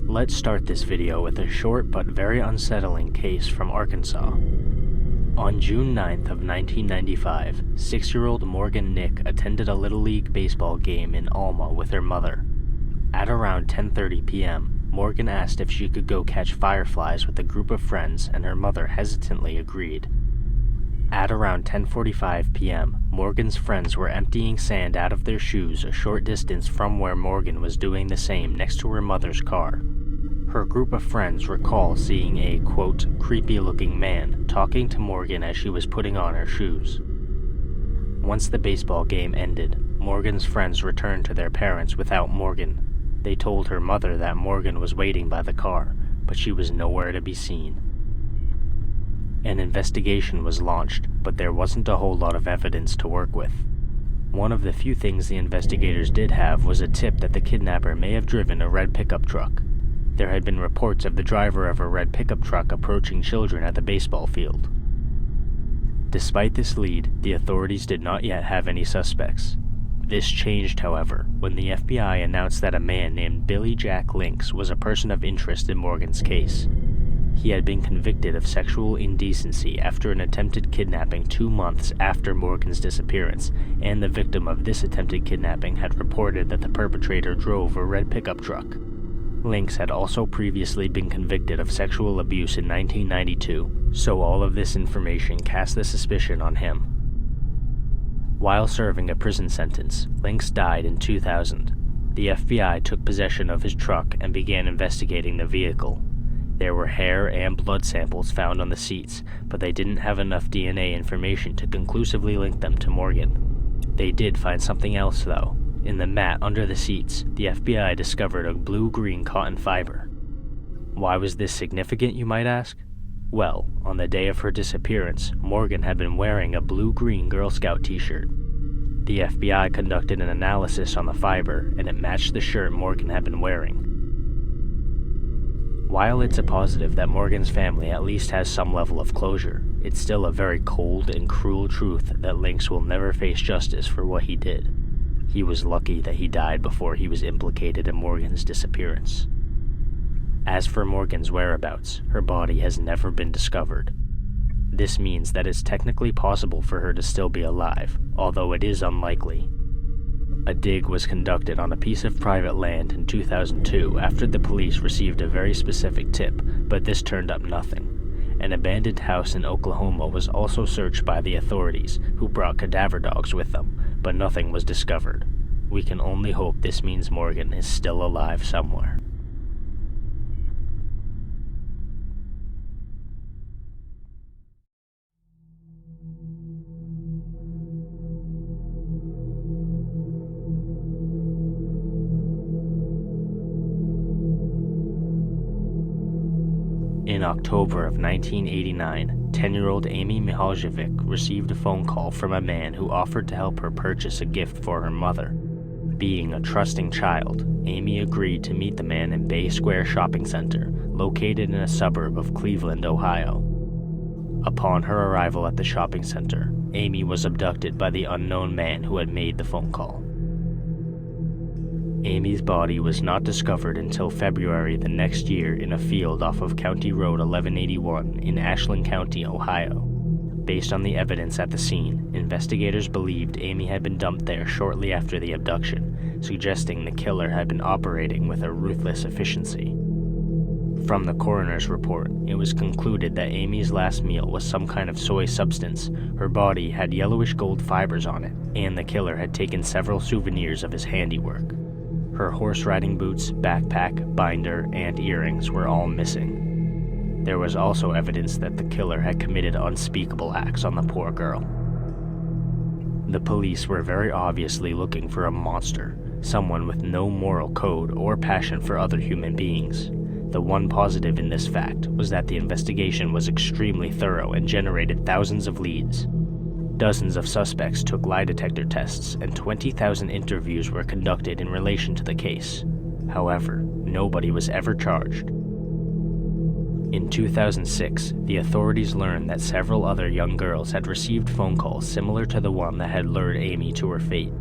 Let's start this video with a short but very unsettling case from Arkansas. On June 9th of 1995, 6-year-old Morgan Nick attended a Little League baseball game in Alma with her mother. At around 10:30 p.m., Morgan asked if she could go catch fireflies with a group of friends, and her mother hesitantly agreed. At around 10:45 p.m., Morgan's friends were emptying sand out of their shoes a short distance from where Morgan was doing the same next to her mother's car. Her group of friends recall seeing a, quote, creepy-looking man talking to Morgan as she was putting on her shoes. Once the baseball game ended, Morgan's friends returned to their parents without Morgan. They told her mother that Morgan was waiting by the car, but she was nowhere to be seen. An investigation was launched, but there wasn't a whole lot of evidence to work with. One of the few things the investigators did have was a tip that the kidnapper may have driven a red pickup truck. There had been reports of the driver of a red pickup truck approaching children at the baseball field. Despite this lead, the authorities did not yet have any suspects. This changed, however, when the FBI announced that a man named Billy Jack Lynx was a person of interest in Morgan's case. He had been convicted of sexual indecency after an attempted kidnapping 2 months after Morgan's disappearance, and the victim of this attempted kidnapping had reported that the perpetrator drove a red pickup truck. Lynx had also previously been convicted of sexual abuse in 1992, so all of this information cast the suspicion on him. While serving a prison sentence, Lynx died in 2000. The FBI took possession of his truck and began investigating the vehicle. There were hair and blood samples found on the seats, but they didn't have enough DNA information to conclusively link them to Morgan. They did find something else, though. In the mat under the seats, the FBI discovered a blue-green cotton fiber. Why was this significant, you might ask? Well, on the day of her disappearance, Morgan had been wearing a blue-green Girl Scout t-shirt. The FBI conducted an analysis on the fiber, and it matched the shirt Morgan had been wearing. While it's a positive that Morgan's family at least has some level of closure, it's still a very cold and cruel truth that Lynx will never face justice for what he did. He was lucky that he died before he was implicated in Morgan's disappearance. As for Morgan's whereabouts, her body has never been discovered. This means that it's technically possible for her to still be alive, although it is unlikely. A dig was conducted on a piece of private land in 2002 after the police received a very specific tip, but this turned up nothing. An abandoned house in Oklahoma was also searched by the authorities, who brought cadaver dogs with them, but nothing was discovered. We can only hope this means Morgan is still alive somewhere. In October of 1989, 10-year-old Amy Mihaljevic received a phone call from a man who offered to help her purchase a gift for her mother. Being a trusting child, Amy agreed to meet the man in Bay Square Shopping Center, located in a suburb of Cleveland, Ohio. Upon her arrival at the shopping center, Amy was abducted by the unknown man who had made the phone call. Amy's body was not discovered until February the next year in a field off of County Road 1181 in Ashland County, Ohio. Based on the evidence at the scene, investigators believed Amy had been dumped there shortly after the abduction, suggesting the killer had been operating with a ruthless efficiency. From the coroner's report, it was concluded that Amy's last meal was some kind of soy substance, her body had yellowish gold fibers on it, and the killer had taken several souvenirs of his handiwork. Her horse riding boots, backpack, binder, and earrings were all missing. There was also evidence that the killer had committed unspeakable acts on the poor girl. The police were very obviously looking for a monster, someone with no moral code or passion for other human beings. The one positive in this fact was that the investigation was extremely thorough and generated thousands of leads. Dozens of suspects took lie detector tests, and 20,000 interviews were conducted in relation to the case. However, nobody was ever charged. In 2006, the authorities learned that several other young girls had received phone calls similar to the one that had lured Amy to her fate.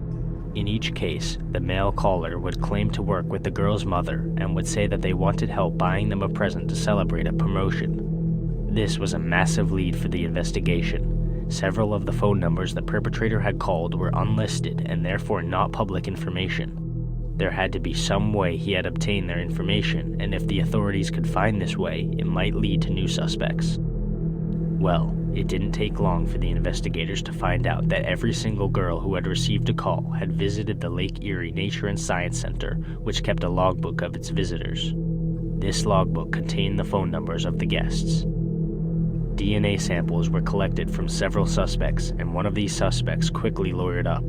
In each case, the male caller would claim to work with the girl's mother and would say that they wanted help buying them a present to celebrate a promotion. This was a massive lead for the investigation. Several of the phone numbers the perpetrator had called were unlisted and therefore not public information. There had to be some way he had obtained their information, and if the authorities could find this way, it might lead to new suspects. Well, it didn't take long for the investigators to find out that every single girl who had received a call had visited the Lake Erie Nature and Science Center, which kept a logbook of its visitors. This logbook contained the phone numbers of the guests. DNA samples were collected from several suspects, and one of these suspects quickly lawyered up.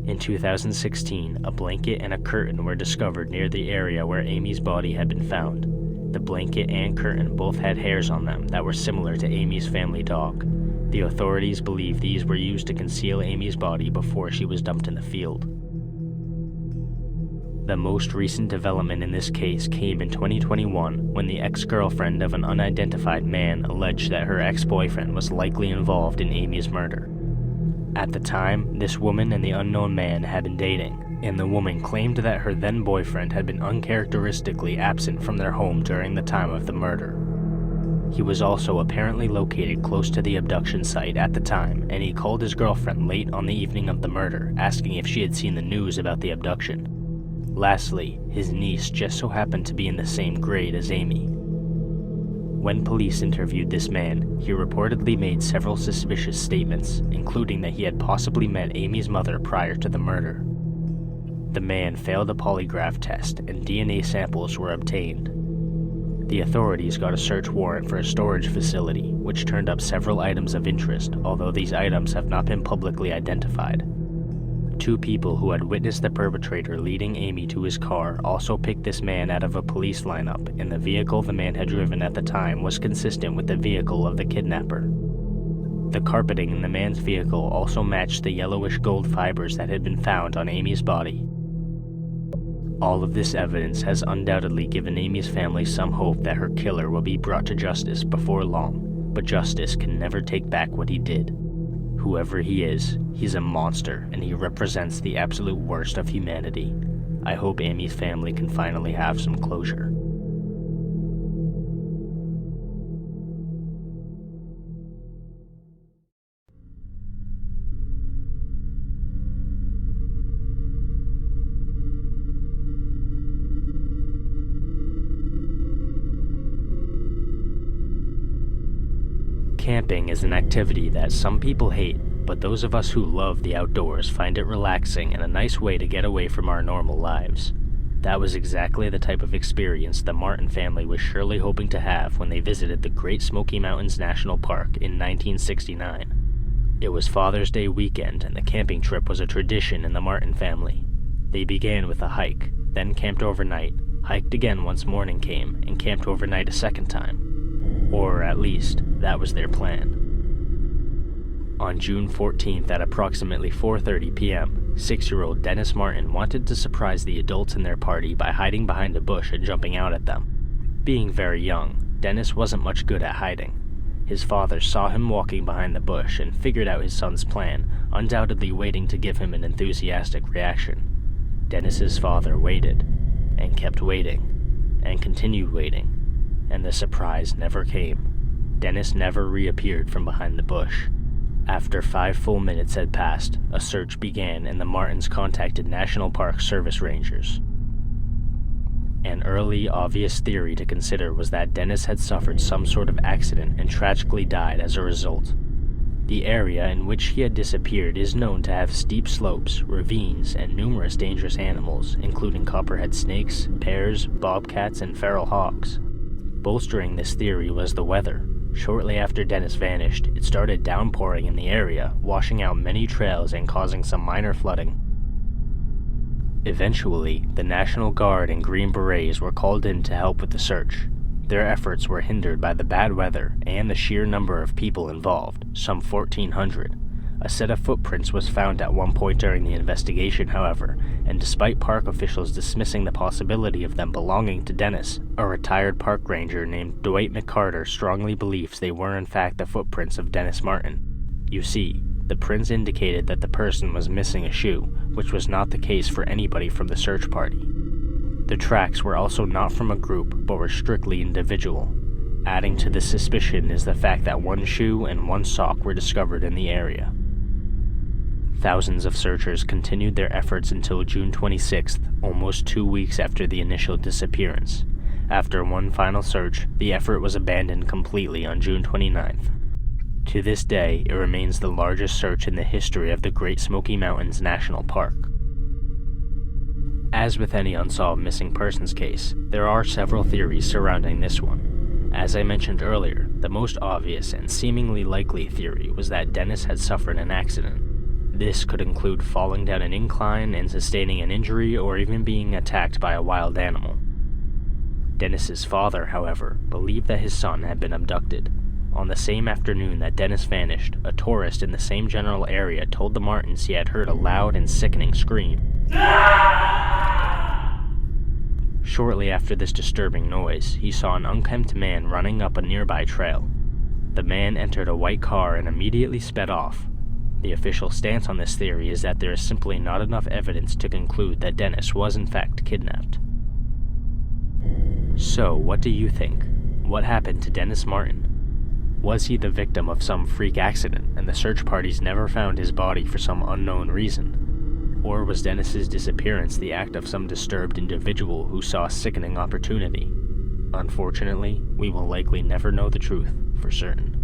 In 2016, a blanket and a curtain were discovered near the area where Amy's body had been found. The blanket and curtain both had hairs on them that were similar to Amy's family dog. The authorities believe these were used to conceal Amy's body before she was dumped in the field. The most recent development in this case came in 2021 when the ex-girlfriend of an unidentified man alleged that her ex-boyfriend was likely involved in Amy's murder. At the time, this woman and the unknown man had been dating, and the woman claimed that her then-boyfriend had been uncharacteristically absent from their home during the time of the murder. He was also apparently located close to the abduction site at the time, and he called his girlfriend late on the evening of the murder, asking if she had seen the news about the abduction. Lastly, his niece just so happened to be in the same grade as Amy. When police interviewed this man, he reportedly made several suspicious statements, including that he had possibly met Amy's mother prior to the murder. The man failed a polygraph test, and DNA samples were obtained. The authorities got a search warrant for a storage facility, which turned up several items of interest, although these items have not been publicly identified. Two people who had witnessed the perpetrator leading Amy to his car also picked this man out of a police lineup, and the vehicle the man had driven at the time was consistent with the vehicle of the kidnapper. The carpeting in the man's vehicle also matched the yellowish gold fibers that had been found on Amy's body. All of this evidence has undoubtedly given Amy's family some hope that her killer will be brought to justice before long, but justice can never take back what he did. Whoever he is, he's a monster, and he represents the absolute worst of humanity. I hope Amy's family can finally have some closure. Camping is an activity that some people hate, but those of us who love the outdoors find it relaxing and a nice way to get away from our normal lives. That was exactly the type of experience the Martin family was surely hoping to have when they visited the Great Smoky Mountains National Park in 1969. It was Father's Day weekend, and the camping trip was a tradition in the Martin family. They began with a hike, then camped overnight, hiked again once morning came, and camped overnight a second time. Or at least, that was their plan. On June 14th at approximately 4:30 p.m., 6-year-old Dennis Martin wanted to surprise the adults in their party by hiding behind a bush and jumping out at them. Being very young, Dennis wasn't much good at hiding. His father saw him walking behind the bush and figured out his son's plan, undoubtedly waiting to give him an enthusiastic reaction. Dennis's father waited, and kept waiting, and continued waiting, and the surprise never came. Dennis never reappeared from behind the bush. After 5 full minutes had passed, a search began and the Martins contacted National Park Service rangers. An early, obvious theory to consider was that Dennis had suffered some sort of accident and tragically died as a result. The area in which he had disappeared is known to have steep slopes, ravines, and numerous dangerous animals, including copperhead snakes, bears, bobcats, and feral hogs. Bolstering this theory was the weather. Shortly after Dennis vanished, it started downpouring in the area, washing out many trails and causing some minor flooding. Eventually, the National Guard and Green Berets were called in to help with the search. Their efforts were hindered by the bad weather and the sheer number of people involved, some 1,400. A set of footprints was found at one point during the investigation, however, and despite park officials dismissing the possibility of them belonging to Dennis, a retired park ranger named Dwight McCarter strongly believes they were in fact the footprints of Dennis Martin. You see, the prints indicated that the person was missing a shoe, which was not the case for anybody from the search party. The tracks were also not from a group, but were strictly individual. Adding to this suspicion is the fact that one shoe and one sock were discovered in the area. Thousands of searchers continued their efforts until June 26th, almost 2 weeks after the initial disappearance. After one final search, the effort was abandoned completely on June 29th. To this day, it remains the largest search in the history of the Great Smoky Mountains National Park. As with any unsolved missing persons case, there are several theories surrounding this one. As I mentioned earlier, the most obvious and seemingly likely theory was that Dennis had suffered an accident. This could include falling down an incline and sustaining an injury, or even being attacked by a wild animal. Dennis's father, however, believed that his son had been abducted. On the same afternoon that Dennis vanished, a tourist in the same general area told the Martins he had heard a loud and sickening scream. Shortly after this disturbing noise, he saw an unkempt man running up a nearby trail. The man entered a white car and immediately sped off. The official stance on this theory is that there is simply not enough evidence to conclude that Dennis was in fact kidnapped. So, what do you think? What happened to Dennis Martin? Was he the victim of some freak accident and the search parties never found his body for some unknown reason? Or was Dennis's disappearance the act of some disturbed individual who saw a sickening opportunity? Unfortunately, we will likely never know the truth for certain.